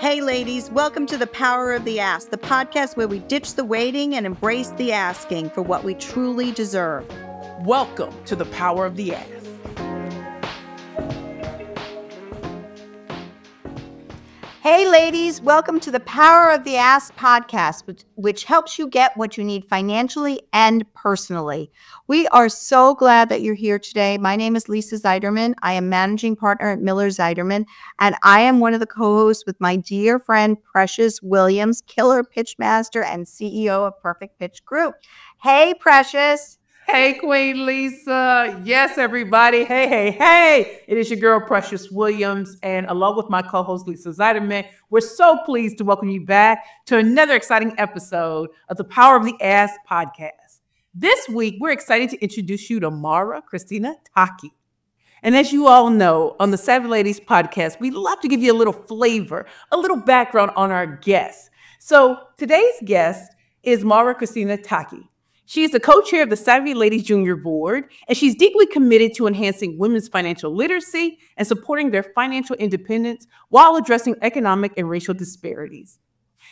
Hey ladies, welcome to The Power of the Ask, the podcast where we ditch the waiting and embrace the asking for what we truly deserve. Welcome to The Power of the Ask. Hey ladies, welcome to The Power of the Ask podcast, which helps you get what you need financially and personally. We are so glad that you're here today. My name is Lisa Zeiderman. I am managing partner at Miller Zeiderman, and I am one of the co-hosts with my dear friend Precious Williams, killer pitch master and CEO of Perfect Pitch Group. Hey, Precious. Hey, Queen Lisa. Yes, everybody. Hey. It is your girl, Precious Williams. And along with my co-host, Lisa Zeiderman, we're so pleased to welcome you back to another exciting episode of the Power of the Ask podcast. This week, we're excited to introduce you to Mara Cristina Tache. And as you all know, on the Savvy Ladies podcast, we love to give you a little flavor, a little background on our guests. So today's guest is Mara Cristina Tache. She is the co-chair of the Savvy Ladies Junior Board, and she's deeply committed to enhancing women's financial literacy and supporting their financial independence while addressing economic and racial disparities.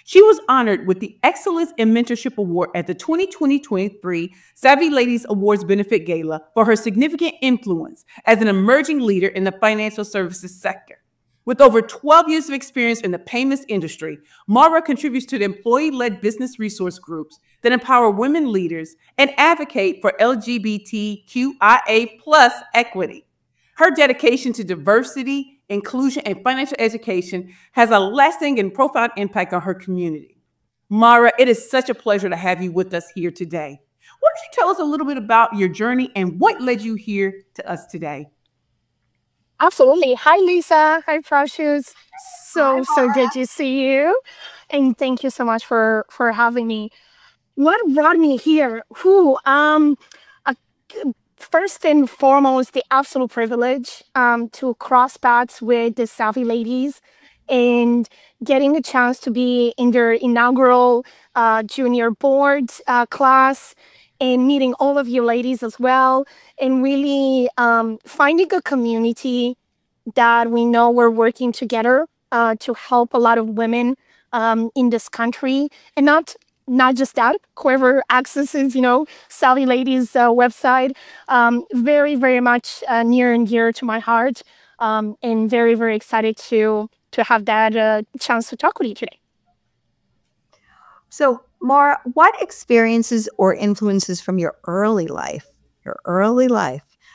She was honored with the Excellence in Mentorship Award at the 2020-23 Savvy Ladies Awards Benefit Gala for her significant influence as an emerging leader in the financial services sector. With over 12 years of experience in the payments industry, Mara contributes to the employee-led business resource groups that empower women leaders and advocate for LGBTQIA+ equity. Her dedication to diversity, inclusion, and financial education has a lasting and profound impact on her community. Mara, it is such a pleasure to have you with us here today. Why don't you tell us a little bit about your journey and what led you here to us today? Absolutely. Hi, Lisa. Hi, Precious. So good to see you. And thank you so much for having me. What brought me here? First and foremost, the absolute privilege to cross paths with the Savvy Ladies and getting a chance to be in their inaugural junior board class and meeting all of you ladies as well, and really finding a community that we know we're working together to help a lot of women in this country. And not just that, whoever accesses, Savvy Ladies website, very, very much near and dear to my heart, and very, very excited to have that chance to talk with you today. So, Mara, what experiences or influences from your early life,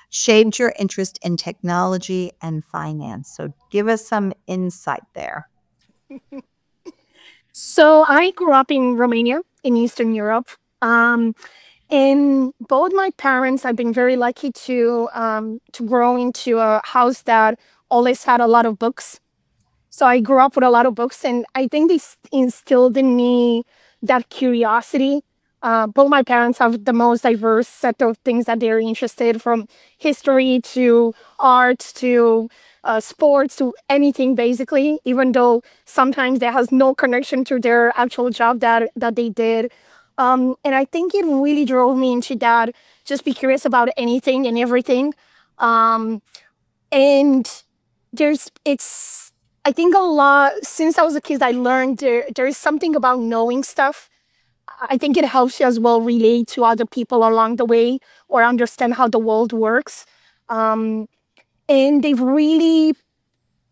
shaped your interest in technology and finance? So give us some insight there. So I grew up in Romania, in Eastern Europe. And both my parents, I've been very lucky to grow into a house that always had a lot of books. So I grew up with a lot of books, and I think they instilled in me that curiosity. Both my parents have the most diverse set of things that they're interested, from history to art to sports to anything, basically, even though sometimes that has no connection to their actual job that they did. And I think it really drove me into that, just be curious about anything and everything. And I think a lot, since I was a kid, I learned there is something about knowing stuff. I think it helps you as well relate to other people along the way or understand how the world works. And they've really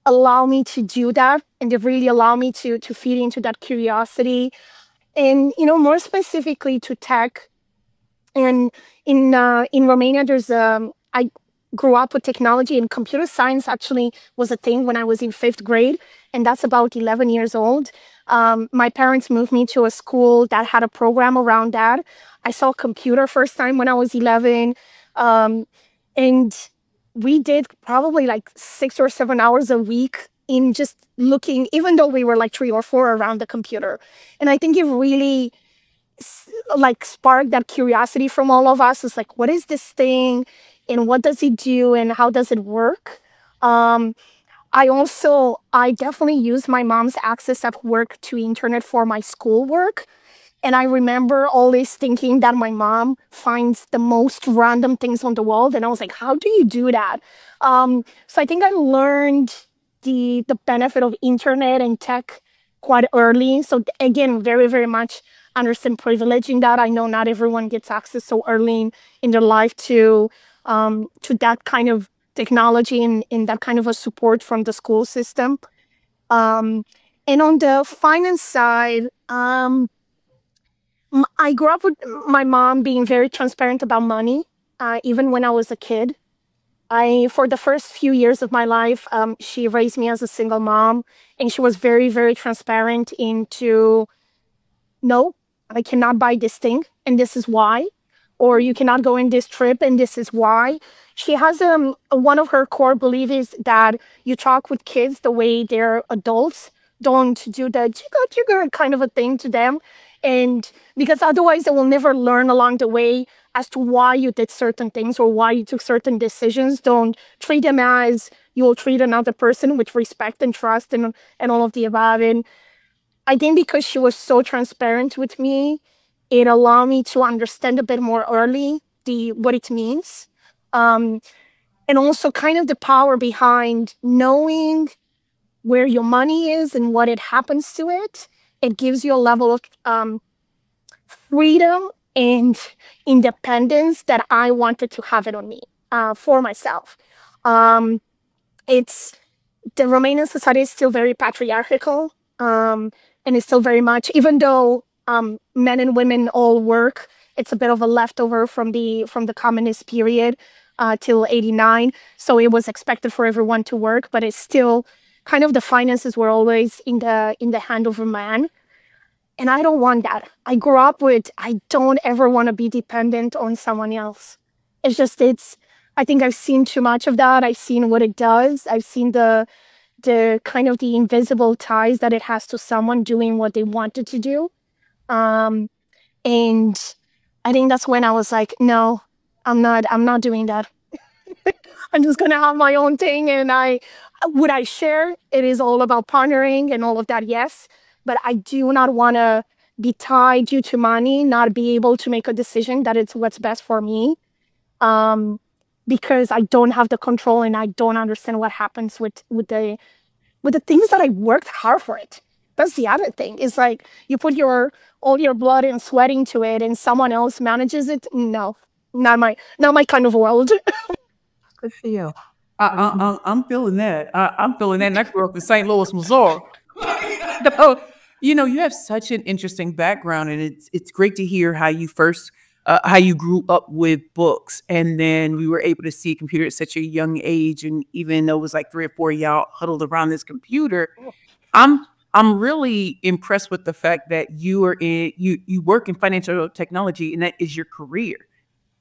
allowed me to do that. And they've really allowed me to feed into that curiosity. And, more specifically to tech. And in Romania, I grew up with technology, and computer science actually was a thing when I was in 5th grade, and that's about 11 years old. My parents moved me to a school that had a program around that. I saw a computer first time when I was 11, and we did probably like 6 or 7 hours a week in just looking, even though we were like 3 or 4 around the computer. And I think it really sparked that curiosity from all of us. It's like, what is this thing? And what does it do, and how does it work? I definitely use my mom's access at work to internet for my schoolwork. And I remember always thinking that my mom finds the most random things on the world. And I was like, how do you do that? So I think I learned the benefit of internet and tech quite early. So again, very, very much understand privilege in that. I know not everyone gets access so early in their life to that kind of technology and that kind of a support from the school system. Um, and on the finance side, I grew up with my mom being very transparent about money, even when I was a kid. For the first few years of my life, she raised me as a single mom, and she was very, very transparent into, no, I cannot buy this thing, and this is why. Or you cannot go in this trip, and this is why. She has one of her core beliefs is that you talk with kids the way they're adults. Don't do the jigga jigga kind of a thing to them, and because otherwise they will never learn along the way as to why you did certain things or why you took certain decisions. Don't treat them as you will treat another person with respect and trust and all of the above. And I think because she was so transparent with me, it allowed me to understand a bit more early the what it means. Um, and also kind of the power behind knowing where your money is and what it happens to it. It gives you a level of freedom and independence that I wanted to have it on me for myself. Um, it's the Romanian society is still very patriarchal, and it's still very much, even though men and women all work, it's a bit of a leftover from the communist period till '89. So it was expected for everyone to work, but it's still kind of the finances were always in the hand of a man. And I don't want that. I grew up with, I don't ever want to be dependent on someone else. I think I've seen too much of that. I've seen what it does. I've seen the kind of the invisible ties that it has to someone doing what they wanted to do. Um, and I think that's when I was like, no, I'm not doing that. I'm just gonna have my own thing. And would I share? It is all about partnering and all of that, yes. But I do not want to be tied due to money, not be able to make a decision that it's what's best for me. Um, because I don't have the control and I don't understand what happens with the things that I worked hard for it. That's the other thing. It's like you put your all your blood and sweat into it and someone else manages it. No, not my kind of world. Good for you. I'm feeling that. I'm feeling that. And I grew up in St. Louis, Missouri. So, you have such an interesting background, and it's great to hear how you first how you grew up with books, and then we were able to see a computer at such a young age, and even though it was like 3 or 4 of y'all huddled around this computer, I'm I'm really impressed with the fact that you work in financial technology, and that is your career.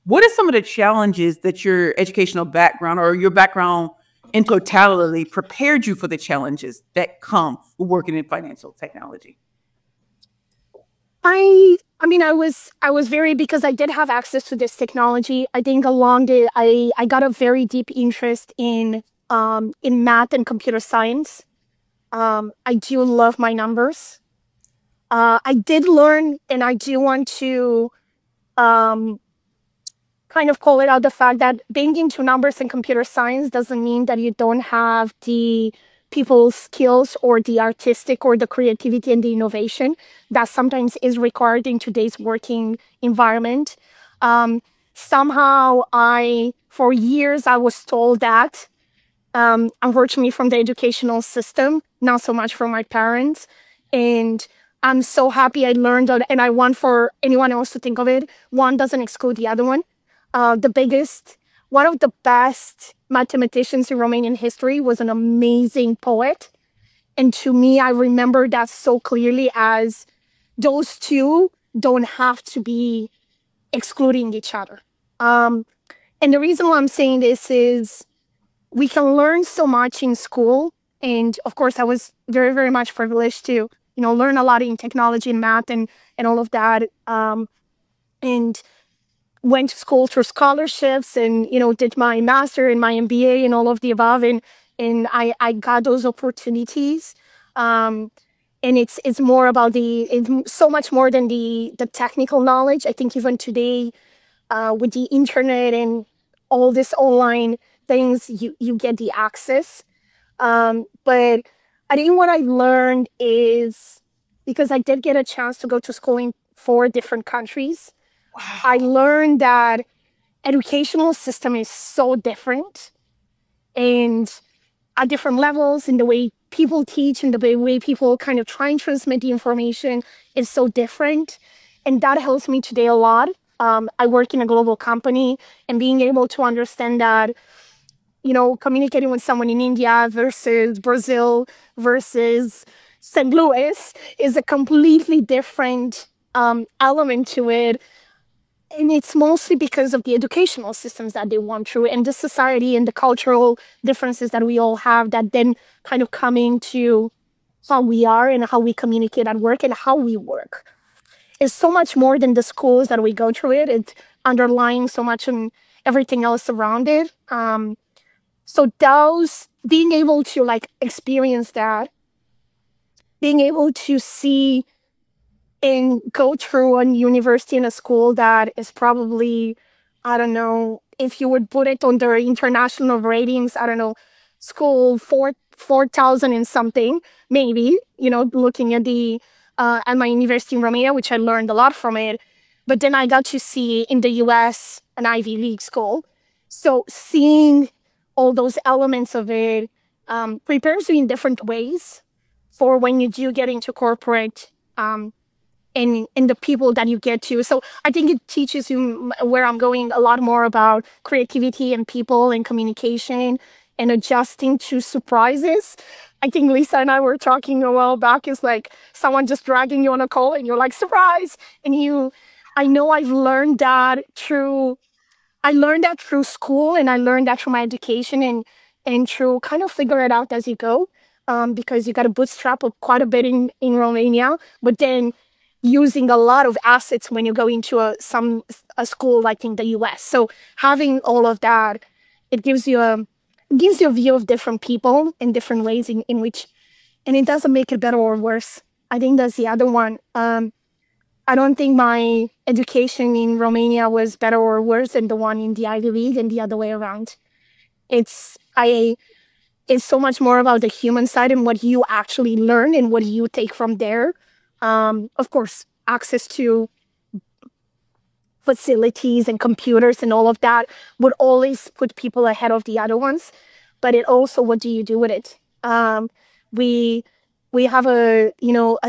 What are some of the challenges that your educational background or your background in totality prepared you for the challenges that come with working in financial technology? I was very because I did have access to this technology. I think along the I got a very deep interest in math and computer science. I do love my numbers. I did learn, and I do want to um, kind of call it out the fact that being into numbers and computer science doesn't mean that you don't have the people skills or the artistic or the creativity and the innovation that sometimes is required in today's working environment. Um, Somehow for years, I was told that, unfortunately, from the educational system, not so much from my parents. And I'm so happy I learned that. And I want for anyone else to think of it, one doesn't exclude the other one. One of the best mathematicians in Romanian history was an amazing poet. And to me, I remember that so clearly as those two don't have to be excluding each other. Um, and the reason why I'm saying this is we can learn so much in school. And of course, I was very, very much privileged to, learn a lot in technology and math and all of that. And went to school through scholarships and, did my master and my MBA and all of the above. And I got those opportunities. And it's more about it's so much more than the technical knowledge. I think even today, with the internet and all this online things, you get the access. But I think what I learned is, because I did get a chance to go to school in 4 different countries, I Wow. learned that educational system is so different, and at different levels, in the way people teach and the way people kind of try and transmit the information is so different. And that helps me today a lot. I work in a global company, and being able to understand that, communicating with someone in India versus Brazil versus St. Louis is a completely different element to it. And it's mostly because of the educational systems that they went through and the society and the cultural differences that we all have that then kind of come into how we are and how we communicate at work and how we work. It's so much more than the schools that we go through it. It's underlying so much in everything else around it. So those being able to like experience that, being able to see and go through a university and a school that is probably, I don't know, if you would put it on the international ratings, I don't know, school 4,000 and something, maybe, looking at the at my university in Romania, which I learned a lot from it. But then I got to see in the US an Ivy League school. So seeing all those elements of it prepares you in different ways for when you do get into corporate and the people that you get to. So I think it teaches you where I'm going a lot more about creativity and people and communication and adjusting to surprises. I think Lisa and I were talking a while back. It's like someone just dragging you on a call and you're like, surprise. I know I learned that through school, and I learned that through my education, and through kind of figure it out as you go. Because you got to bootstrap up quite a bit in Romania, but then using a lot of assets when you go into a school like in the US. So having all of that, it gives you a view of different people in different ways in which, and it doesn't make it better or worse. I think that's the other one. I don't think my education in Romania was better or worse than the one in the Ivy League and the other way around. It's I it's so much more about the human side and what you actually learn and what you take from there. Of course, access to facilities and computers and all of that would always put people ahead of the other ones. But it also, what do you do with it? We we have a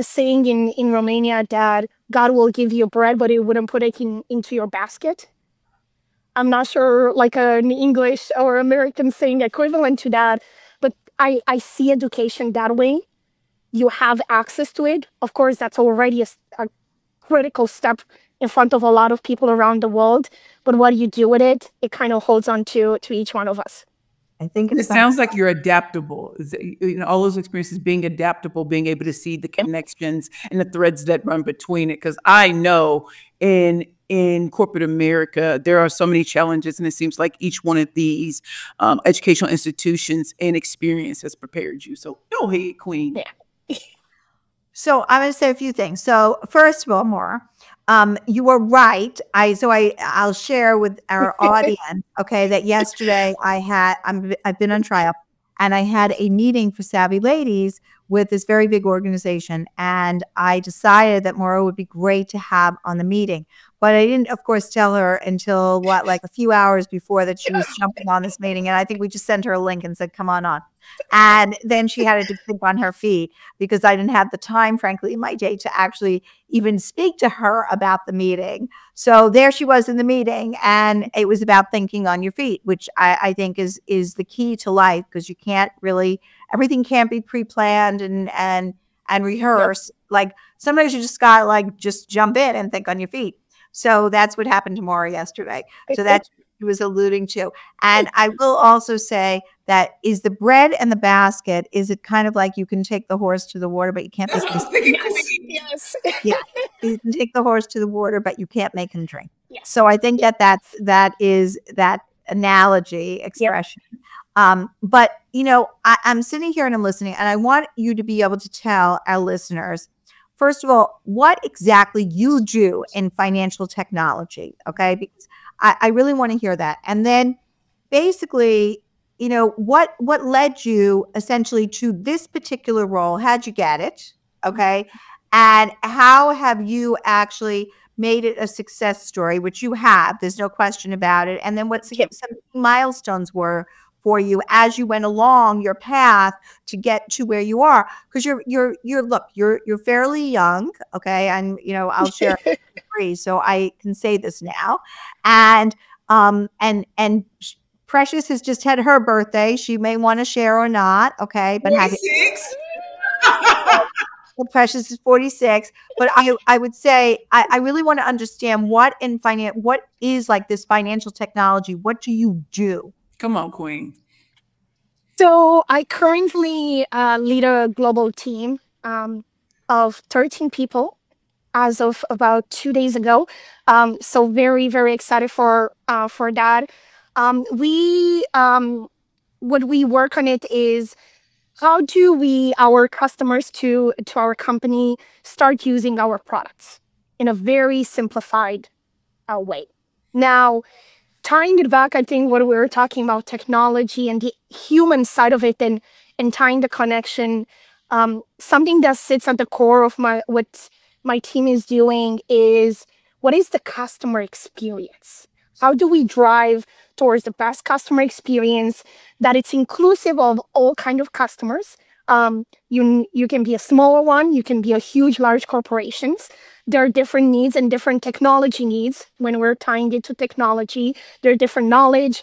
saying in Romania that God will give you bread, but He wouldn't put it into your basket. I'm not sure like an English or American saying equivalent to that, but I see education that way. You have access to it. Of course, that's already a critical step in front of a lot of people around the world. But what you do with it, it kind of holds on to each one of us. I think It it's sounds like you're adaptable. All those experiences, being adaptable, being able to see the Yep. connections and the threads that run between it. Because I know in corporate America, there are so many challenges, and it seems like each one of these educational institutions and experience has prepared you. So go ahead, Queen. Yeah. So I'm going to say a few things. So first of all, Maura, you were right. I'll share with our audience, okay, that yesterday I've been on trial, and I had a meeting for Savvy Ladies with this very big organization, and I decided that Maura would be great to have on the meeting. But I didn't, of course, tell her until like a few hours before that she was jumping on this meeting, and I think we just sent her a link and said, "Come on." And then she had to think on her feet because I didn't have the time, frankly, in my day to actually even speak to her about the meeting. So there she was in the meeting, and it was about thinking on your feet, which I think is the key to life, because you can't really, everything can't be pre-planned and rehearsed. Like sometimes you just got like just jump in and think on your feet. So that's what happened to Mara yesterday. So that's what she was alluding to. And I will also say that is the bread and the basket, is it kind of like you can take the horse to the water, but you can't That's make what I him was thinking, Yes. Queen. Yes. yeah, you can take the horse to the water, but you can't make him drink. Yes. So I think that is that analogy expression. But I'm sitting here and I'm listening, and I want you to be able to tell our listeners, first of all, what exactly you do in financial technology, okay? Because I really want to hear that. And then basically, what led you essentially to this particular role? How'd you get it? Okay. And how have you actually made it a success story, which you have, there's no question about it. And then what Yep. some milestones were for you as you went along your path to get to where you are. Because you're fairly young, okay? And I'll share free, so I can say this now. And Precious has just had her birthday. She may want to share or not, okay? But happy 46. well, Precious is 46. But I would say I really want to understand what is like this financial technology. What do you do? Come on, Queen. So I currently lead a global team of 13 people as of about 2 days ago. So very, very excited for that. We what we work on it is how do we our customers to our company start using our products in a very simplified way. Now, tying it back, I think what we were talking about technology and the human side of it, and tying the connection, something that sits at the core of what my team is doing is what is the customer experience? How do we drive towards the best customer experience that it's inclusive of all kind of customers? You can be a smaller one, you can be a huge, large corporations. There are different needs and different technology needs when we're tying it to technology. There are different knowledge.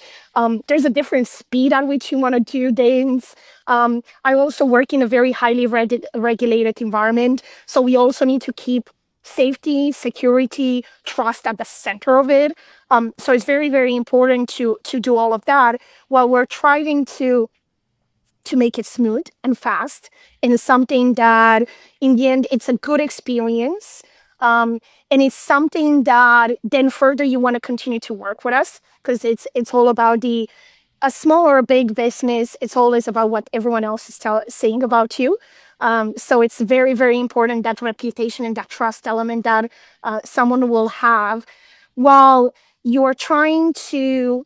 There's a different speed at which you want to do things. I also work in a very highly regulated environment. So we also need to keep safety, security, trust at the center of it. So it's very, very important to do all of that while we're trying to make it smooth and fast and something that in the end it's a good experience, and it's something that then further you want to continue to work with us because it's all about a small or a big business, it's always about what everyone else is saying about you. So it's very, very important, that reputation and that trust element that someone will have while you're trying to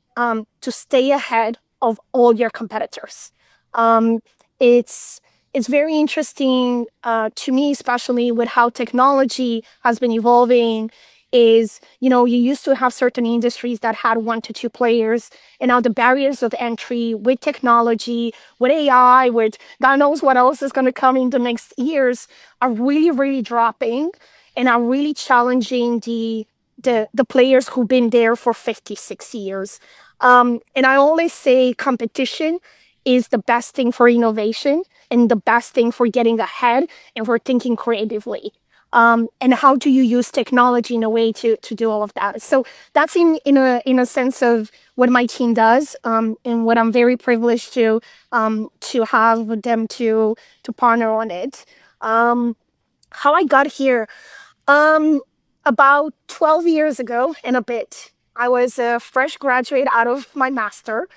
stay ahead of all your competitors. Um, it's it's very interesting to me, especially with how technology has been evolving. Is you used to have certain industries that had 1 to 2 players, and now the barriers of entry with technology, with AI, with God knows what else is going to come in the next years, are really, really dropping and are really challenging the players who've been there for 50, 60 years. And I always say competition is the best thing for innovation and the best thing for getting ahead and for thinking creatively. And how do you use technology in a way to do all of that? So that's in a sense of what my team does, and what I'm very privileged to have them to partner on it. How I got here, um, about 12 years ago and a bit. I was a fresh graduate out of my master.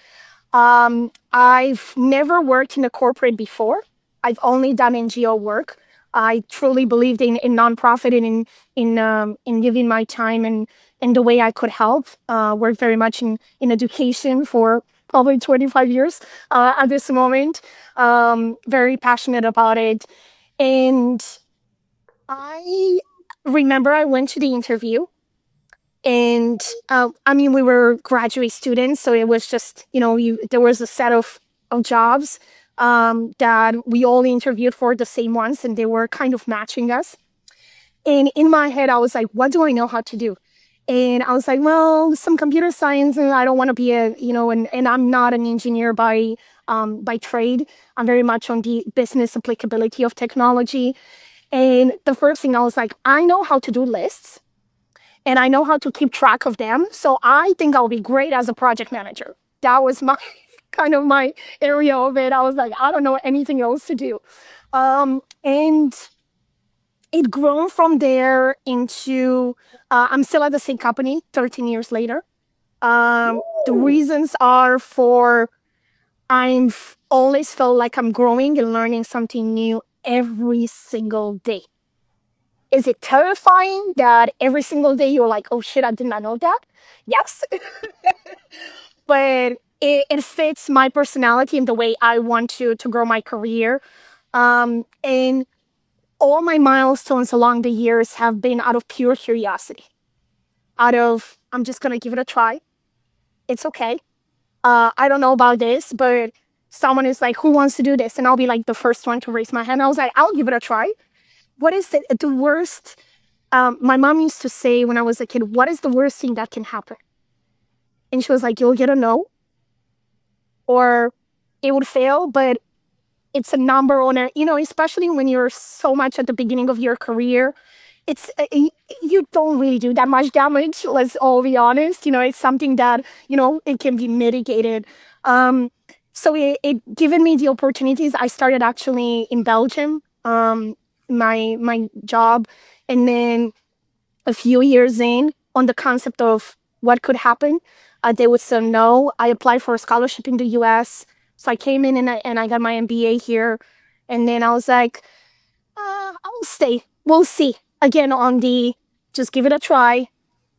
I've never worked in a corporate before. I've only done NGO work. I truly believed in nonprofit and in giving my time and the way I could help. Worked very much in education for probably 25 years at this moment. Very passionate about it. And I remember I went to the interview, and I mean, we were graduate students, so it was just, there was a set of jobs that we all interviewed for, the same ones, and they were kind of matching us. And in my head, I was like, what do I know how to do? And I was like, well, some computer science, and I don't want to be and I'm not an engineer by trade. I'm very much on the business applicability of technology. And the first thing I was like, I know how to do lists and I know how to keep track of them. So I think I'll be great as a project manager. That was my kind of my area of it. I was like, I don't know anything else to do. And it grown from there into, I'm still at the same company 13 years later. The reasons are for, I've always felt like I'm growing and learning something new every single day. Is it terrifying that every single day you're like, oh shit, I did not know that? Yes. But it fits my personality and the way I want to grow my career. And all my milestones along the years have been out of pure curiosity, out of, I'm just going to give it a try. It's okay. I don't know about this, but someone is like, who wants to do this? And I'll be like the first one to raise my hand. I was like, I'll give it a try. What is the worst? My mom used to say when I was a kid, what is the worst thing that can happen? And she was like, you'll get a no, or it would fail, but it's a number on it, especially when you're so much at the beginning of your career. It's you don't really do that much damage. Let's all be honest. It's something that it can be mitigated. So it given me the opportunities. I started actually in Belgium, my job, and then a few years in on the concept of what could happen, they would say no. I applied for a scholarship in the U.S. So I came in and I got my MBA here, and then I was like, I'll stay. We'll see. Again, on the just give it a try.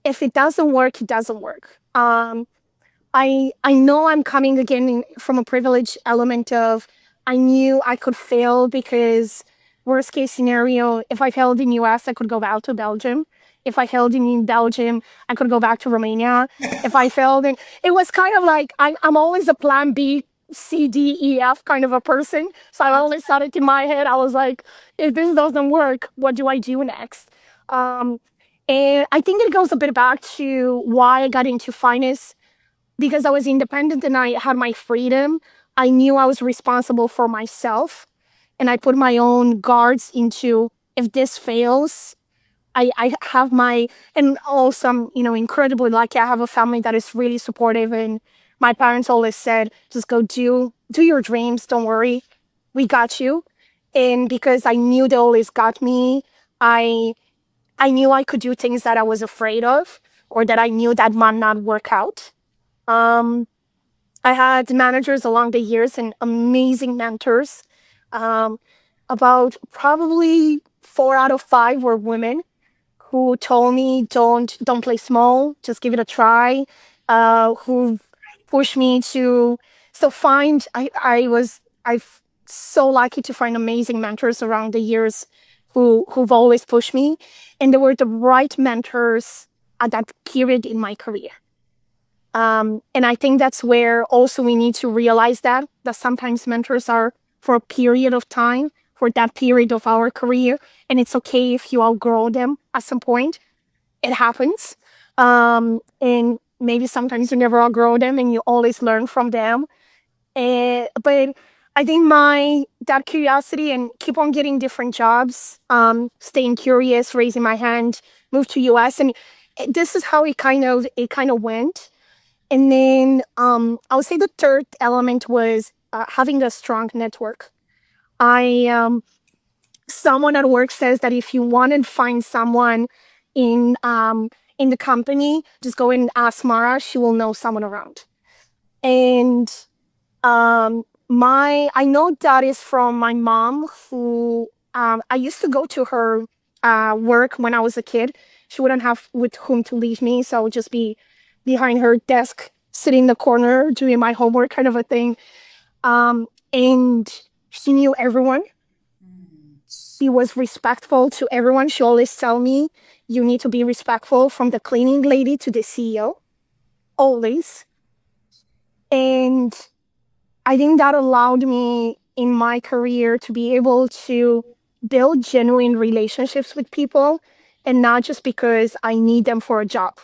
If it doesn't work, it doesn't work. I know I'm coming again from a privileged element of I knew I could fail because worst case scenario, if I failed in US, I could go back to Belgium. If I failed in Belgium, I could go back to Romania. If I failed in, it was kind of like I'm always a plan B, C, D, E, F kind of a person. So I always thought it in my head. I was like, if this doesn't work, what do I do next? And I think it goes a bit back to why I got into finance, because I was independent and I had my freedom. I knew I was responsible for myself, and I put my own guards into, if this fails, I have my, and also I'm, incredibly lucky. I have a family that is really supportive, and my parents always said, just go do your dreams. Don't worry. We got you. And because I knew they always got me, I knew I could do things that I was afraid of, or that I knew that might not work out. Um, I had managers along the years and amazing mentors. Um, about probably 4 out of 5 were women who told me, don't play small, just give it a try. Who pushed me to find. I've so lucky to find amazing mentors around the years who've always pushed me, and they were the right mentors at that period in my career. And I think that's where also we need to realize that sometimes mentors are for a period of time, for that period of our career. And it's okay if you outgrow them at some point. It happens. And maybe sometimes you never outgrow them and you always learn from them. But I think that curiosity and keep on getting different jobs, staying curious, raising my hand, move to US. And this is how it kind of went. And then I would say the third element was having a strong network. Someone at work says that if you want to find someone in the company, just go and ask Mara. She will know someone around. And I know that is from my mom, who I used to go to her work when I was a kid. She wouldn't have with whom to leave me, so I would just be behind her desk, sitting in the corner, doing my homework, kind of a thing. And she knew everyone. She was respectful to everyone. She always tell me, you need to be respectful, from the cleaning lady to the CEO, always. And I think that allowed me in my career to be able to build genuine relationships with people, and not just because I need them for a job.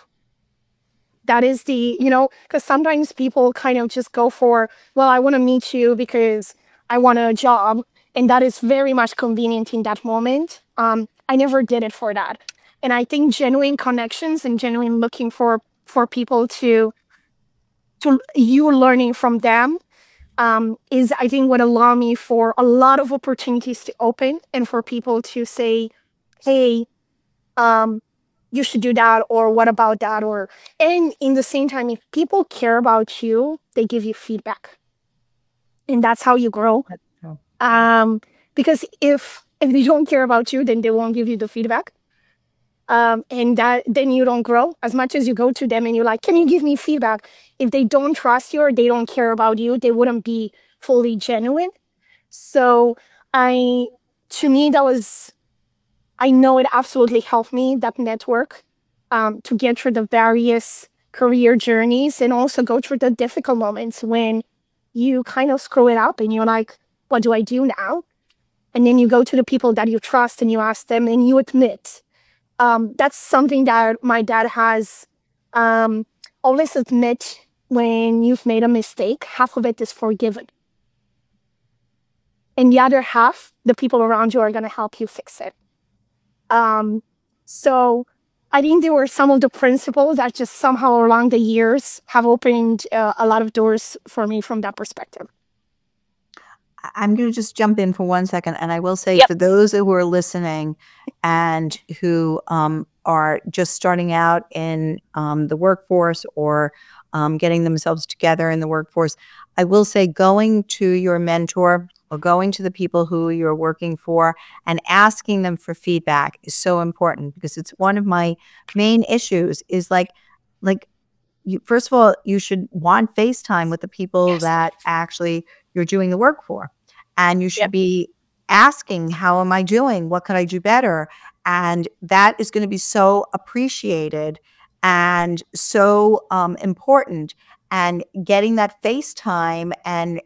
That is because sometimes people kind of just go for, well, I want to meet you because I want a job. And that is very much convenient in that moment. I never did it for that. And I think genuine connections and genuine looking for people to you learning from them is, I think, what allowed me for a lot of opportunities to open, and for people to say, hey, you should do that, or what about that, and in the same time, if people care about you, they give you feedback, and that's how you grow. Because if they don't care about you, then they won't give you the feedback. And that then you don't grow as much as you go to them and you're like, can you give me feedback? If they don't trust you or they don't care about you, they wouldn't be fully genuine. So to me, I know it absolutely helped me, that network, to get through the various career journeys and also go through the difficult moments when you kind of screw it up and you're like, what do I do now? And then you go to the people that you trust and you ask them and you admit. That's something that my dad has, always admit when you've made a mistake, half of it is forgiven. And the other half, the people around you are going to help you fix it. So I think there were some of the principles that just somehow along the years have opened a lot of doors for me from that perspective. I'm going to just jump in for 1 second. And I will say for those who are listening and who are just starting out in the workforce or getting themselves together in the workforce, I will say going to your mentor or going to the people who you're working for and asking them for feedback is so important, because it's one of my main issues is like first of all, you should want FaceTime with the people that actually you're doing the work for. And you should be asking, how am I doing? What could I do better? And that is going to be so appreciated and so important. And getting that FaceTime and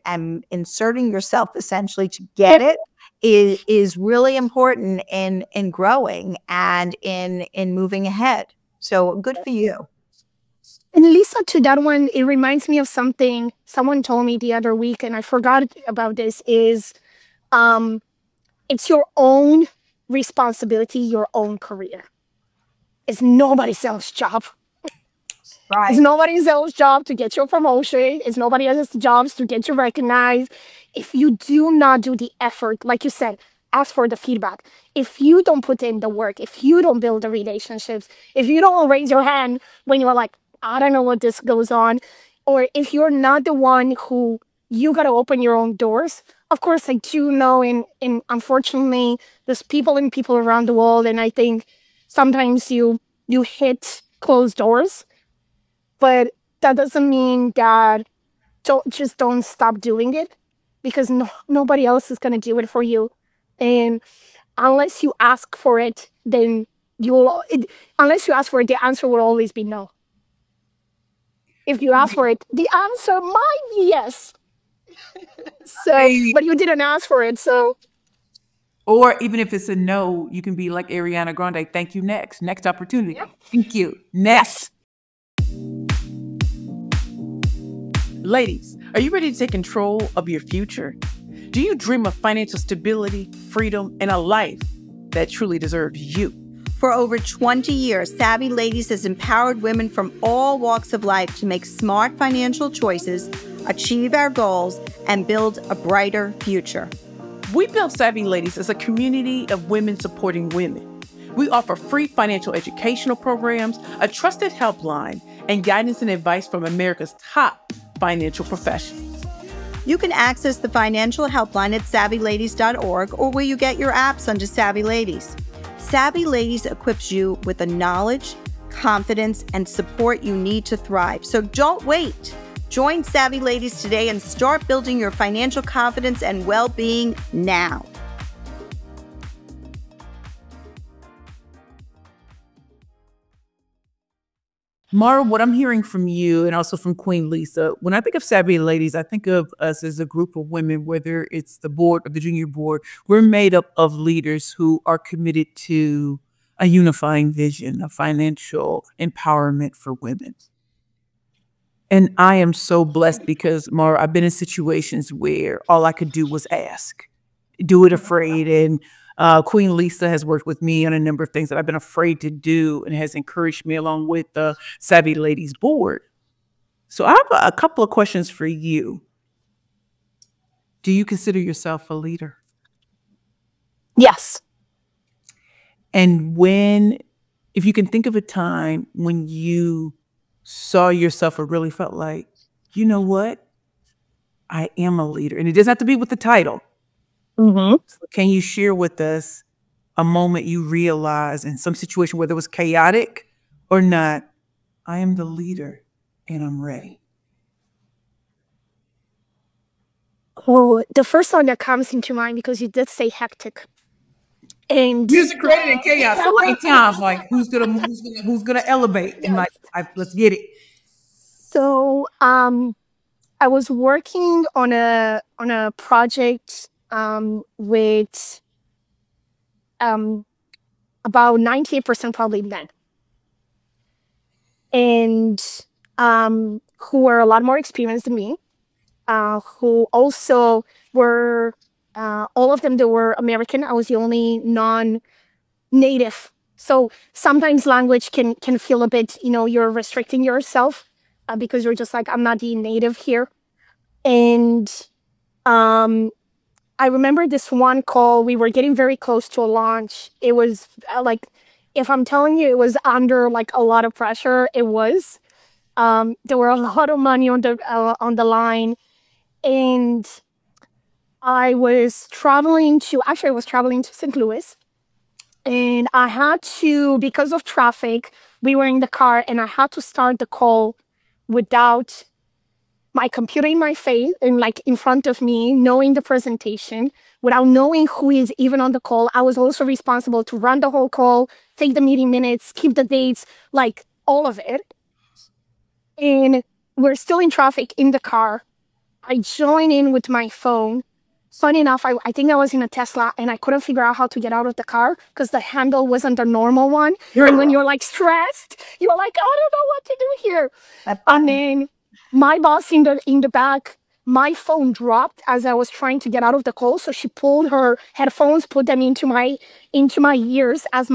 inserting yourself essentially to get it is really important in growing and in moving ahead. So good for you. And Lisa, to that one, it reminds me of something someone told me the other week, and I forgot about this, is it's your own responsibility, your own career. It's nobody else's job. Right. It's nobody else's job to get your promotion. It's nobody else's job to get you recognized. If you do not do the effort, like you said, ask for the feedback. If you don't put in the work, if you don't build the relationships, if you don't raise your hand when you're like, I don't know what this goes on, or if you're not the one who you got to open your own doors. Of course, I do know, and unfortunately, there's people around the world, and I think sometimes you hit closed doors, but that doesn't mean that don't stop doing it, because nobody else is going to do it for you. And unless you ask for it, then unless you ask for it, the answer will always be no. If you ask for it, the answer might be yes. So, but you didn't ask for it, so. Or even if it's a no, you can be like Ariana Grande. Thank you. Next opportunity. Yep. Thank you. Next. Ladies, are you ready to take control of your future? Do you dream of financial stability, freedom, and a life that truly deserves you? For over 20 years, Savvy Ladies has empowered women from all walks of life to make smart financial choices, achieve our goals, and build a brighter future. We built Savvy Ladies as a community of women supporting women. We offer free financial educational programs, a trusted helpline, and guidance and advice from America's top financial professionals. You can access the financial helpline at savvyladies.org or where you get your apps under Savvy Ladies. Savvy Ladies equips you with the knowledge, confidence, and support you need to thrive. So don't wait. Join Savvy Ladies today and start building your financial confidence and well-being now. Mara, what I'm hearing from you and also from Queen Lisa, when I think of Savvy Ladies, I think of us as a group of women, whether it's the board or the junior board, we're made up of leaders who are committed to a unifying vision of financial empowerment for women. And I am so blessed because, Mara, I've been in situations where all I could do was ask, do it afraid. And Queen Lisa has worked with me on a number of things that I've been afraid to do and has encouraged me along with the Savvy Ladies board. So I have a couple of questions for you. Do you consider yourself a leader? Yes. And if you can think of a time when you saw yourself or really felt like, you know what? I am a leader. And it doesn't have to be with the title. Mm-hmm. So can you share with us a moment you realize in some situation, whether it was chaotic or not, I am the leader and I'm ready? Well, the first one that comes into mind, because you did say hectic. And Music created in chaos so many times. Like who's gonna elevate? And like, let's get it. so I was working on a project with about 98% probably men, and who were a lot more experienced than me, who also were all of them, they were American. I was the only non-native. So sometimes language can feel a bit, you're restricting yourself because you're just like, I'm not the native here. And I remember this one call, we were getting very close to a launch. It was like, if I'm telling you it was under like a lot of pressure, it was. There were a lot of money on the line. And I was traveling to St. Louis. And I had to, because of traffic, we were in the car and I had to start the call without my computer in my face and like in front of me, knowing the presentation, without knowing who is even on the call. I was also responsible to run the whole call, take the meeting minutes, keep the dates, like all of it. And we're still in traffic in the car. I join in with my phone. Funny enough, I think I was in a Tesla and I couldn't figure out how to get out of the car because the handle wasn't the normal one. And when you're like stressed, you're like, I don't know what to do here. And then my boss in the back, my phone dropped as I was trying to get out of the call. So she pulled her headphones, put them into my ears as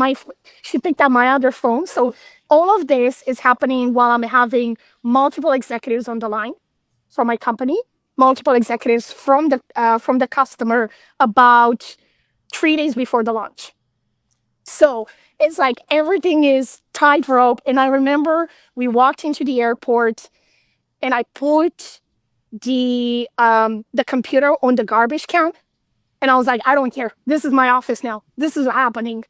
she picked up my other phone. So all of this is happening while I'm having multiple executives on the line from my company, multiple executives from the customer about 3 days before the launch. So it's like everything is tightrope. And I remember we walked into the airport and I put the computer on the garbage can. And I was like, I don't care. This is my office now. This is happening.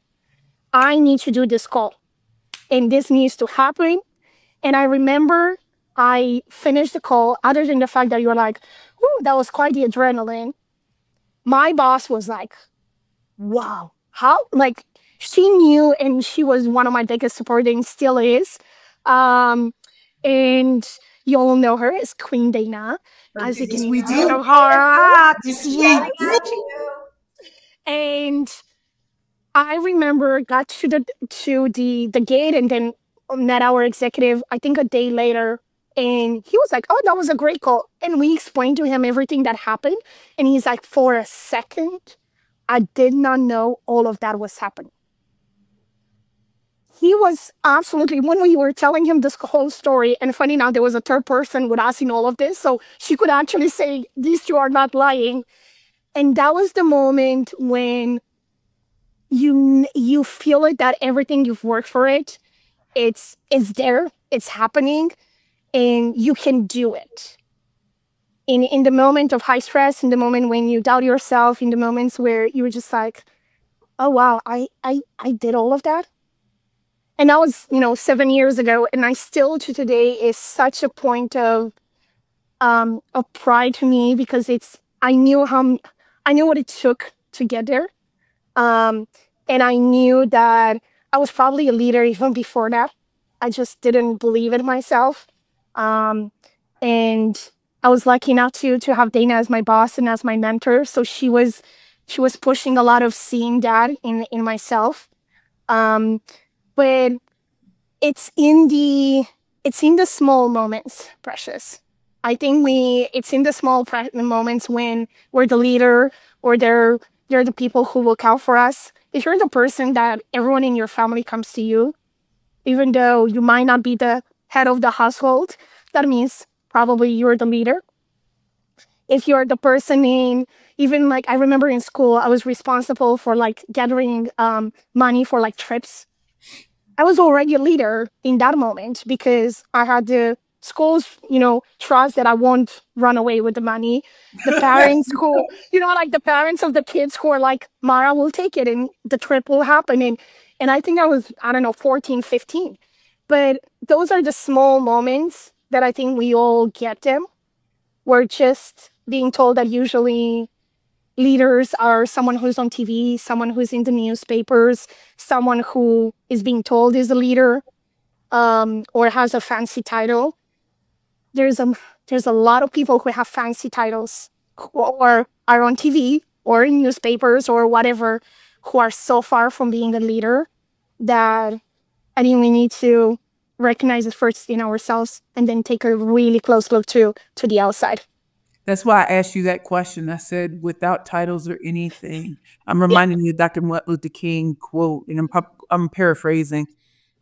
I need to do this call. And this needs to happen. And I remember I finished the call, other than the fact that you were like, ooh, that was quite the adrenaline. My boss was like, wow, how? Like, she knew, and she was one of my biggest supporters, and still is. And you all know her as Queen Dana. As you can we do. know her. Sweet. And I remember got to the gate and then met our executive, I think a day later. And he was like, oh, that was a great call. And we explained to him everything that happened. And he's like, for a second, I did not know all of that was happening. He was absolutely, when we were telling him this whole story, and funny enough, there was a third person with us in all of this. So she could actually say, these two are not lying. And that was the moment when you feel it, that everything you've worked for it's there, it's happening, and you can do it. In the moment of high stress, in the moment when you doubt yourself, in the moments where you're just like, oh wow, I did all of that. And that was 7 years ago, and I still to today is such a point of pride to me, because I knew what it took to get there. And I knew that I was probably a leader even before that. I just didn't believe in myself. And I was lucky enough to have Dana as my boss and as my mentor. So she was pushing a lot of seeing that in myself. But it's in the small moments, Precious. I think it's in the small moments when we're the leader, or they're the people who look out for us. If you're the person that everyone in your family comes to you, even though you might not be the head of the household, that means probably you're the leader. If you're the person even like, I remember in school, I was responsible for like gathering money for like trips. I was already a leader in that moment because I had the schools, trust that I won't run away with the money. The parents who, like the parents of the kids who are like, Mara will take it and the trip will happen. And I think I was, I don't know, 14, 15. But those are the small moments that I think we all get them. We're just being told that usually leaders are someone who's on TV, someone who's in the newspapers, someone who is being told is a leader, or has a fancy title. There's a lot of people who have fancy titles or are on TV or in newspapers or whatever, who are so far from being a leader that I think we need to recognize it first in ourselves and then take a really close look to the outside. That's why I asked you that question. I said, without titles or anything. I'm reminding you of Dr. Martin Luther King quote, and I'm paraphrasing,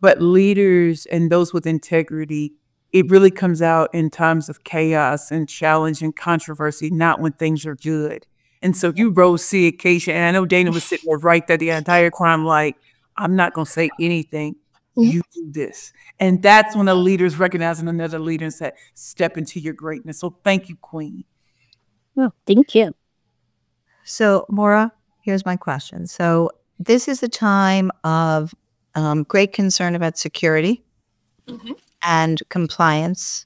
but leaders and those with integrity, it really comes out in times of chaos and challenge and controversy, not when things are good. And so you rose to the occasion, and I know Dana was sitting there right there the entire time, like, I'm not going to say anything. You do this. And that's when a leader's recognizing another leader and said, step into your greatness. So thank you, Queen. Oh, thank you. So, Mara, here's my question. So, this is a time of great concern about security and compliance.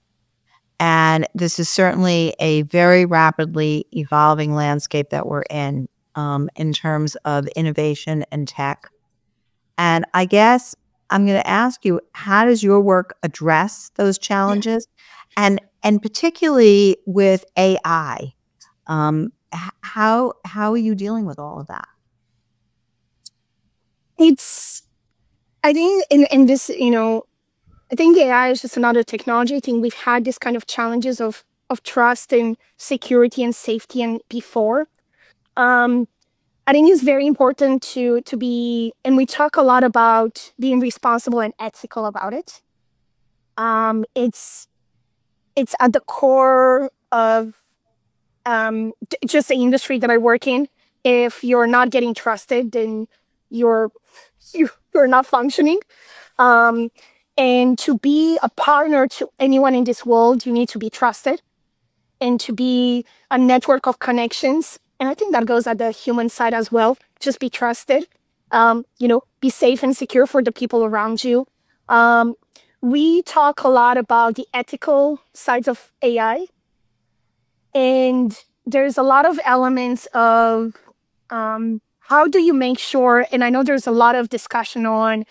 And this is certainly a very rapidly evolving landscape that we're in terms of innovation and tech. And I guess I'm going to ask you, how does your work address those challenges? And particularly with AI, how are you dealing with all of that? I think in this, I think AI is just another technology. I think we've had this kind of challenges of trust and security and safety and before. I think it's very important to be, and we talk a lot about being responsible and ethical about it. It's at the core of just the industry that I work in. If you're not getting trusted, then you're not functioning. And to be a partner to anyone in this world, you need to be trusted and to be a network of connections. And I think that goes at the human side as well. Just be trusted, be safe and secure for the people around you. We talk a lot about the ethical sides of AI. And there's a lot of elements of how do you make sure, and I know there's a lot of discussion on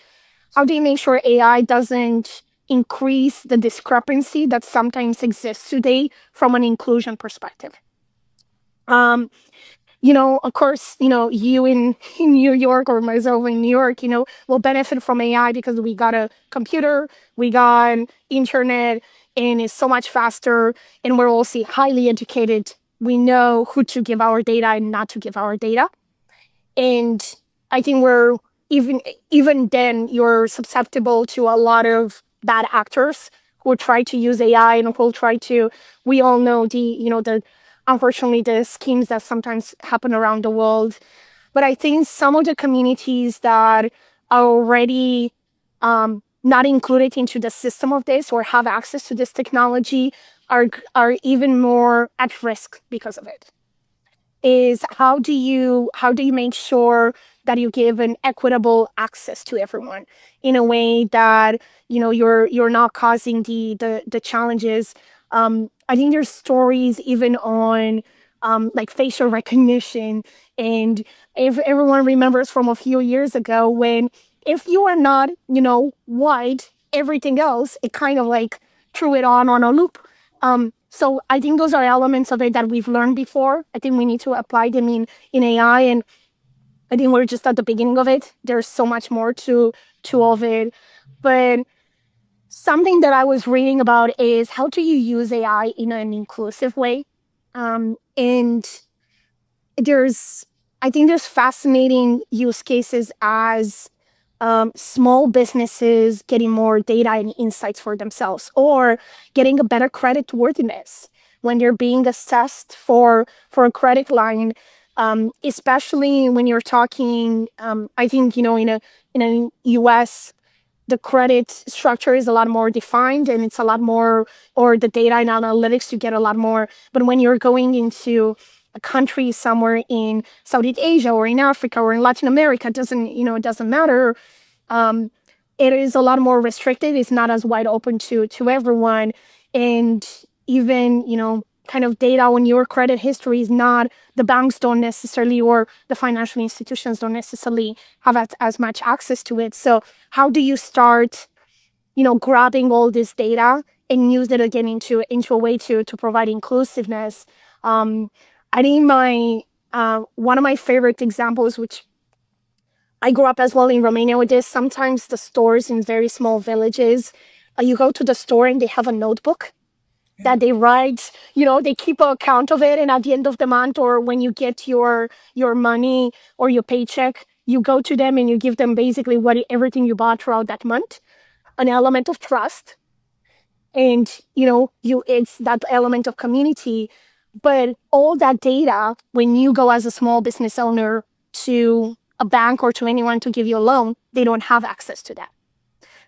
how do you make sure AI doesn't increase the discrepancy that sometimes exists today from an inclusion perspective. Of course, you in New York or myself in New York, will benefit from AI because we got a computer, we got internet, and it's so much faster, and we're also highly educated. We know who to give our data and not to give our data. And I think we're even then you're susceptible to a lot of bad actors who will try to use AI and who will try to, we all know unfortunately the schemes that sometimes happen around the world. But I think some of the communities that are already not included into the system of this or have access to this technology are even more at risk because of it. Is how do you make sure that you give an equitable access to everyone in a way that you're not causing the challenges. I think there's stories even on like facial recognition, and if everyone remembers from a few years ago when if you are not white, everything else it kind of like threw it on a loop. So I think those are elements of it that we've learned before. I think we need to apply them in AI, and I think we're just at the beginning of it. There's so much more to all of it. But something that I was reading about is how do you use AI in an inclusive way? And I think there's fascinating use cases as small businesses getting more data and insights for themselves, or getting a better credit worthiness when they're being assessed for a credit line, especially when you're talking. I think in a US the credit structure is a lot more defined, and it's a lot more, or the data and analytics, you get a lot more. But when you're going into a country somewhere in Southeast Asia or in Africa or in Latin America, it doesn't matter. It is a lot more restricted. It's not as wide open to everyone. And even, kind of data on your credit history is not, the banks don't necessarily, or the financial institutions don't necessarily have as much access to it. So how do you start, grabbing all this data and use it again into a way to provide inclusiveness? I think one of my favorite examples, which I grew up as well in Romania with this, sometimes the stores in very small villages, you go to the store and they have a notebook that they write, they keep an account of it. And at the end of the month, or when you get your money or your paycheck, you go to them and you give them basically everything you bought throughout that month, an element of trust. And, it's that element of community. But all that data, when you go as a small business owner to a bank or to anyone to give you a loan, they don't have access to that.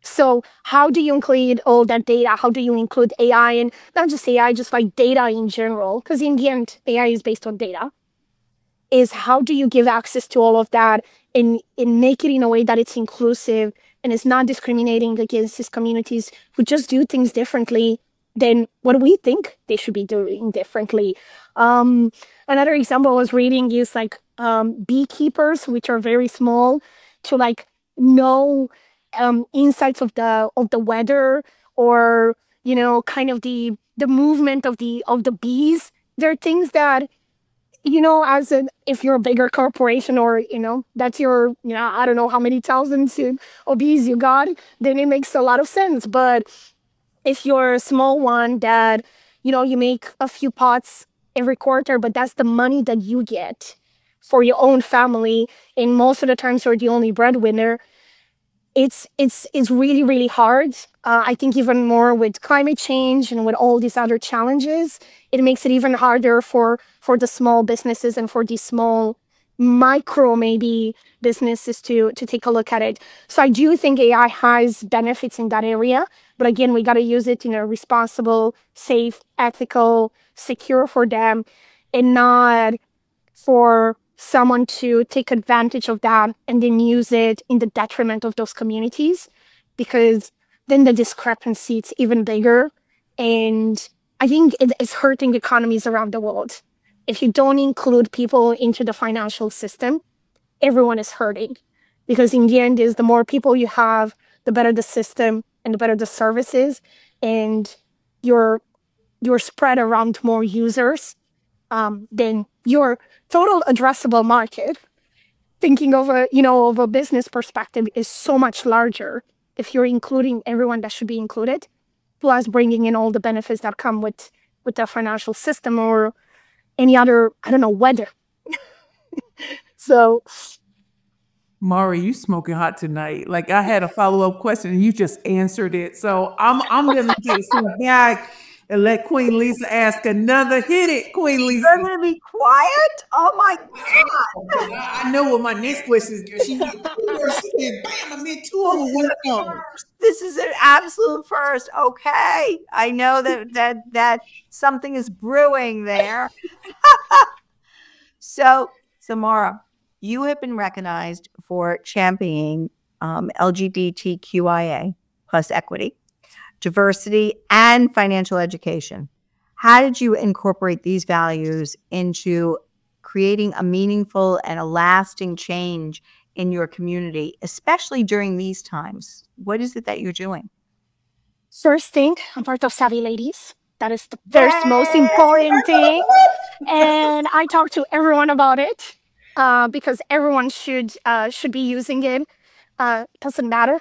So how do you include all that data? How do you include AI? And not just AI, just like data in general, because in the end, AI is based on data. Is how do you give access to all of that and make it in a way that it's inclusive and it's not discriminating against these communities who just do things differently than what we think they should be doing differently. Another example I was reading is like beekeepers, which are very small, to like know insights of the weather, or kind of the movement of the bees. There are things that, if you're a bigger corporation, or that's your, I don't know how many thousands of bees you got, then it makes a lot of sense. But if you're a small one that you make a few pots every quarter, but that's the money that you get for your own family, and most of the times you're the only breadwinner, it's really, really hard. I think even more with climate change and with all these other challenges, it makes it even harder for the small businesses and for these small micro maybe businesses to take a look at it. So I do think AI has benefits in that area, but again, we got to use it in a responsible, safe, ethical, secure for them, and not for someone to take advantage of that and then use it in the detriment of those communities, because then the discrepancy is even bigger. And I think it's hurting economies around the world. If you don't include people into the financial system, everyone is hurting, because in the end is the more people you have, the better the system and the better the services, and you're spread around more users, then your total addressable market, thinking of a business perspective, is so much larger if you're including everyone that should be included, plus bringing in all the benefits that come with the financial system or any other, I don't know, weather. So, Mara, you smoking hot tonight. Like, I had a follow-up question and you just answered it. So I'm gonna just sit back and let Queen Lisa ask another. Hit it, Queen Lisa. I'm going to be quiet? Oh my God. I know what my next question is. She did two more, she did bam, I meant two of them. This is an absolute first. Okay. I know that something is brewing there. So, Mara, you have been recognized for championing LGBTQIA plus equity, diversity, and financial education. How did you incorporate these values into creating a meaningful and a lasting change in your community, especially during these times? What is it that you're doing? First thing, I'm part of Savvy Ladies. That is the first most important thing. And I talk to everyone about it, because everyone should be using it. Doesn't matter.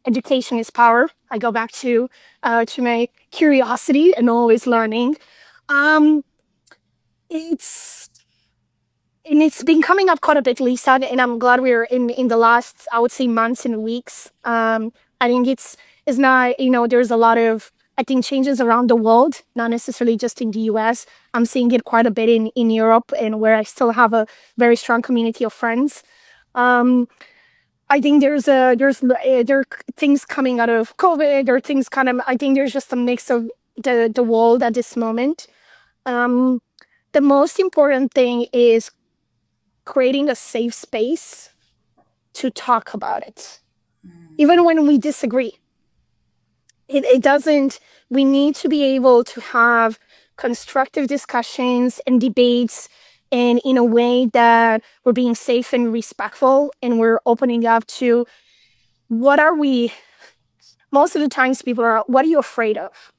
Education is power. I go back to my curiosity and always learning. It's been coming up quite a bit, Lisa, and I'm glad we're in the last, I would say, months and weeks. I think it's not, there's a lot of, I think, changes around the world, not necessarily just in the US. I'm seeing it quite a bit in Europe, and where I still have a very strong community of friends. I think there are things coming out of COVID. There are things kind of. I think there's just a mix of the world at this moment. Um, the most important thing is creating a safe space to talk about it, even when we disagree. It doesn't. We need to be able to have constructive discussions and debates, and in a way that we're being safe and respectful, and we're opening up to what are we. Most of the times, people are, "What are you afraid of?"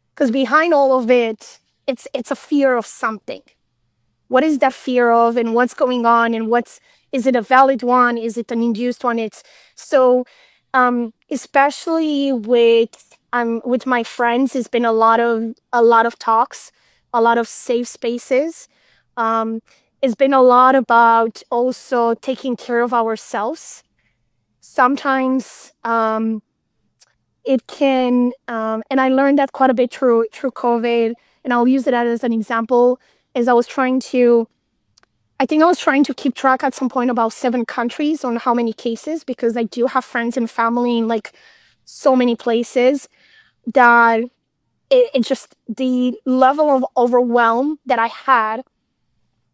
Because behind all of it, it's a fear of something. What is that fear of, and what's going on, and what's is it a valid one? Is it an induced one? It's so especially with my friends, it's been a lot of talks, a lot of safe spaces. Um, it's been a lot about also taking care of ourselves. Sometimes it can, and I learned that quite a bit through COVID, and I'll use it as an example. As I think I was trying to keep track at some point about 7 countries on how many cases, because I do have friends and family in like so many places that it just the level of overwhelm that I had,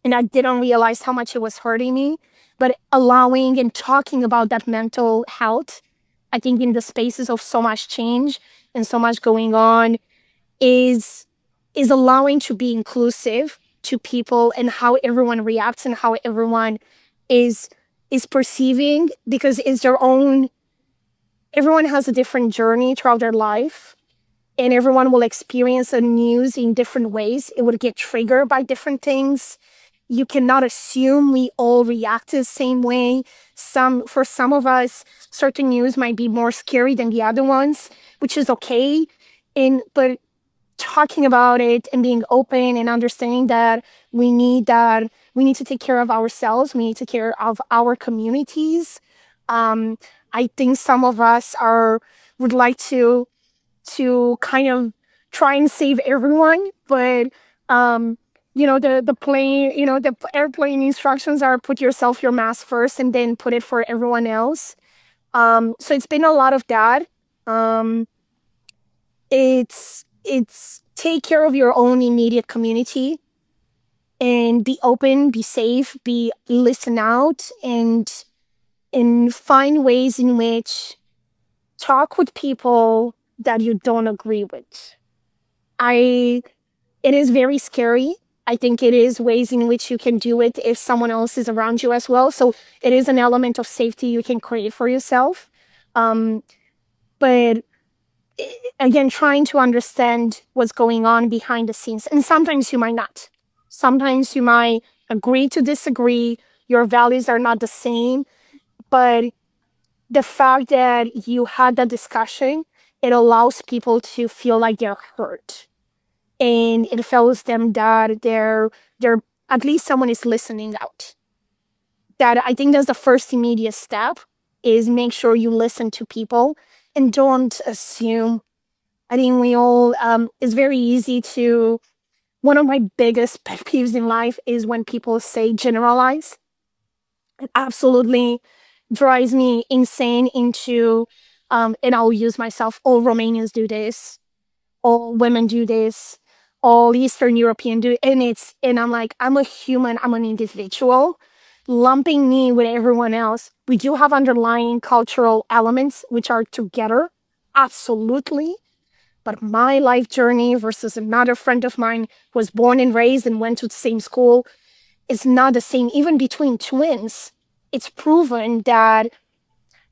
and I didn't realize how much it was hurting me. But allowing and talking about that mental health, I think in the spaces of so much change and so much going on, is allowing to be inclusive to people and how everyone reacts and how everyone is perceiving, because it's their own. Everyone has a different journey throughout their life, and everyone will experience the news in different ways. It would get triggered by different things. You cannot assume we all react the same way. For some of us, certain news might be more scary than the other ones, which is okay. But talking about it and being open and understanding that we need to take care of ourselves, we need to take care of our communities. I think some of us would like to kind of try and save everyone, but the plane, the airplane instructions are put yourself your mask first and then put it for everyone else. So it's been a lot of that. It's take care of your own immediate community and be open, be safe, be listen out, and find ways in which talk with people that you don't agree with. It is very scary. I think it is ways in which you can do it if someone else is around you as well. So it is an element of safety you can create for yourself. But again, trying to understand what's going on behind the scenes. And sometimes you might not. Sometimes you might agree to disagree. Your values are not the same. But the fact that you had that discussion, it allows people to feel like they're heard. And it tells them that they're at least someone is listening out. That I think that's the first immediate step, is make sure you listen to people and don't assume. I think we all, it's very easy to, one of my biggest pet peeves in life is when people say generalize. It absolutely drives me insane into, and I'll use myself, all Romanians do this, all women do this, all Eastern European do, and I'm like, I'm a human, I'm an individual. Lumping me with everyone else, we do have underlying cultural elements which are together, absolutely. But my life journey versus another friend of mine who was born and raised and went to the same school is not the same. Even between twins, it's proven that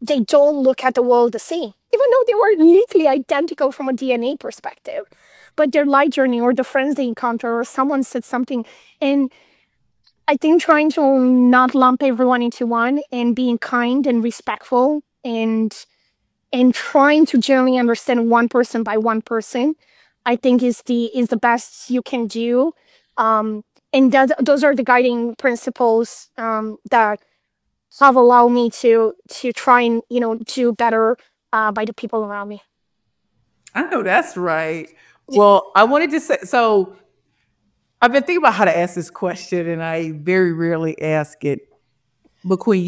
they don't look at the world the same, even though they were literally identical from a DNA perspective. But their life journey, or the friends they encounter, or someone said something. And I think trying to not lump everyone into one, and being kind and respectful, and trying to generally understand one person by one person, I think is the best you can do. And those are the guiding principles that have allowed me to try and do better by the people around me. I know that's right. Well, I wanted to say, so I've been thinking about how to ask this question, and I very rarely ask it. But Queen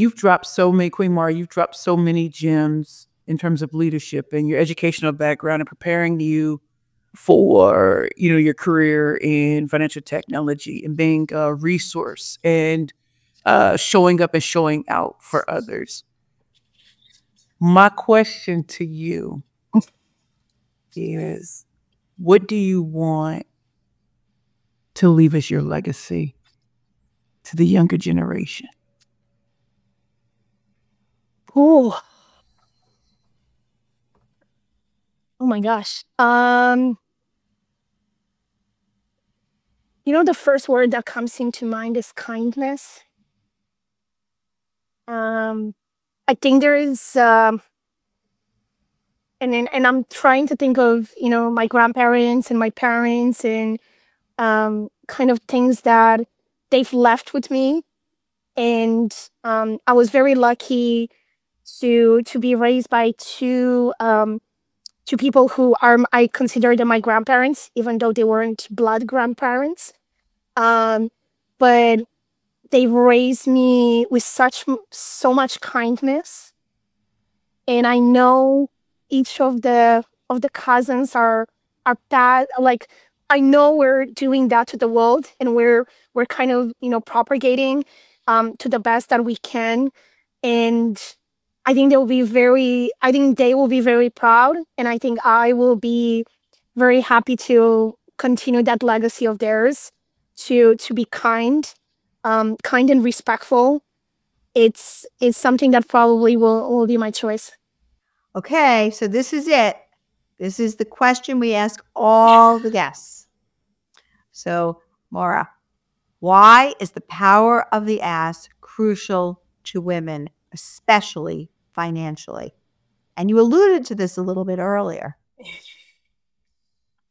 Mara, you've dropped so many gems in terms of leadership and your educational background and preparing you for, your career in financial technology and being a resource and showing up and showing out for others. My question to you is, what do you want to leave as your legacy to the younger generation? Oh my gosh. The first word that comes into mind is kindness. I think there is, and I'm trying to think of, my grandparents and my parents and kind of things that they've left with me. And I was very lucky to be raised by two people who I consider them my grandparents, even though they weren't blood grandparents. But they raised me with so much kindness, and I know each of the cousins are that, like, I know we're doing that to the world, and we're kind of propagating to the best that we can. And I think they will be very proud, and I think I will be very happy to continue that legacy of theirs, to be kind, kind and respectful. It's something that probably will be my choice. Okay, so this is it. This is the question we ask all the guests. So, Mara, why is the power of the ass crucial to women, especially financially? And you alluded to this a little bit earlier.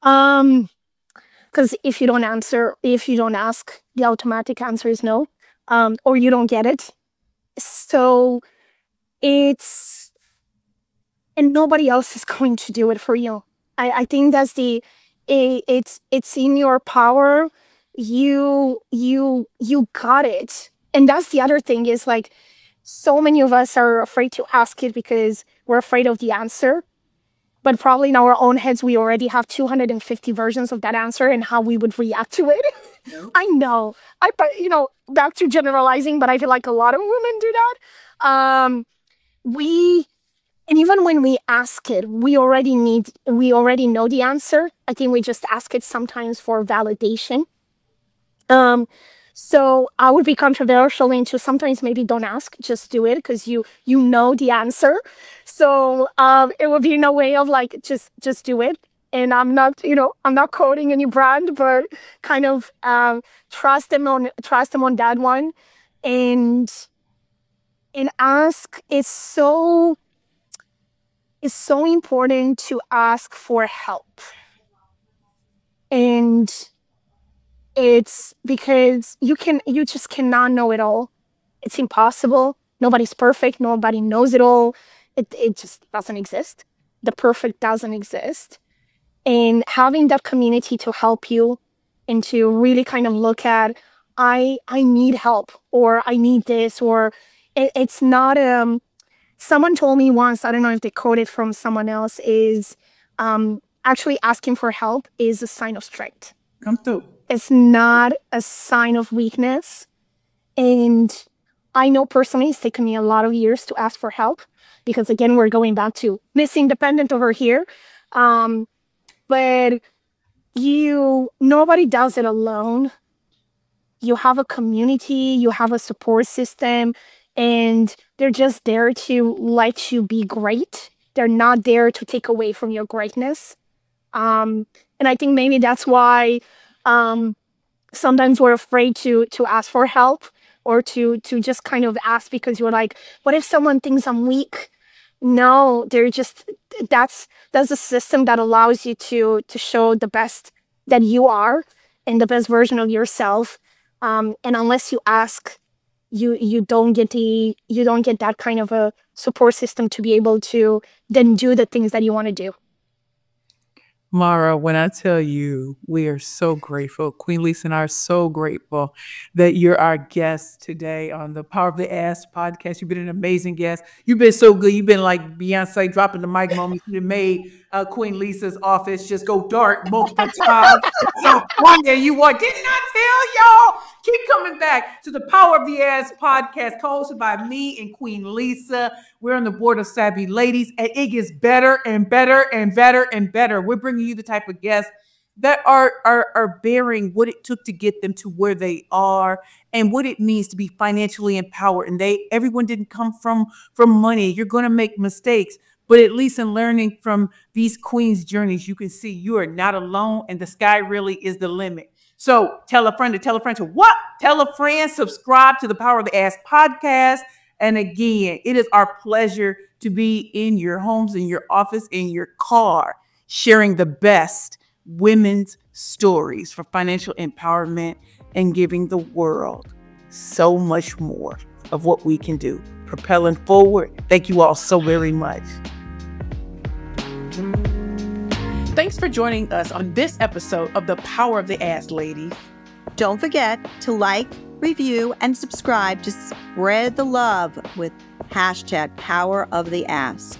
Because if you don't ask, the automatic answer is no, or you don't get it. So and nobody else is going to do it for you. I think that's it's in your power. You got it. And that's the other thing, is like, so many of us are afraid to ask it because we're afraid of the answer. But probably in our own heads, we already have 250 versions of that answer and how we would react to it. No. I know. Back to generalizing, but I feel like a lot of women do that. And even when we ask it, we already know the answer. I think we just ask it sometimes for validation. So I would be controversial into sometimes maybe don't ask, just do it, because you know the answer. So it would be in a way of like, just do it. And I'm not quoting any brand, but kind of trust them on that one. And ask, it's so important to ask for help. And it's because you just cannot know it all. It's impossible. Nobody's perfect. Nobody knows it all. It just doesn't exist. The perfect doesn't exist. And having that community to help you and to really kind of look at, I need help, or I need this, or it's not, someone told me once, I don't know if they quoted from someone else, is actually asking for help is a sign of strength. Come through. It's not a sign of weakness. And I know personally it's taken me a lot of years to ask for help, because again, we're going back to Miss Independent over here. But nobody does it alone. You have a community, you have a support system, and they're just there to let you be great. They're not there to take away from your greatness. And I think maybe that's why sometimes we're afraid to ask for help, or to just kind of ask, because you're like, what if someone thinks I'm weak? No, that's a system that allows you to show the best that you are and the best version of yourself. And unless you ask, you don't get that kind of a support system to be able to then do the things that you want to do. Mara, when I tell you, we are so grateful. Queen Lisa and I are so grateful that you're our guest today on the Power of the Ass podcast. You've been an amazing guest. You've been so good. You've been like Beyonce dropping the mic moment. You made Queen Lisa's office just go dark multiple times. So one day you want, didn't I tell y'all? Keep coming back to the Power of the Ass podcast, co-hosted by me and Queen Lisa. We're on the board of Savvy Ladies, and it gets better and better and better and better. We're bringing you the type of guests that are bearing what it took to get them to where they are and what it means to be financially empowered. And everyone didn't come from money. You're going to make mistakes, but at least in learning from these queens' journeys, you can see you are not alone, and the sky really is the limit. So tell a friend to tell a friend to what? Tell a friend, subscribe to the Power of the Ass podcast. And again, it is our pleasure to be in your homes, in your office, in your car, sharing the best women's stories for financial empowerment and giving the world so much more of what we can do. Propelling forward. Thank you all so very much. Thanks for joining us on this episode of the Power of the Ass, ladies. Don't forget to like, review, and subscribe to spread the love with #PowerOfTheAss.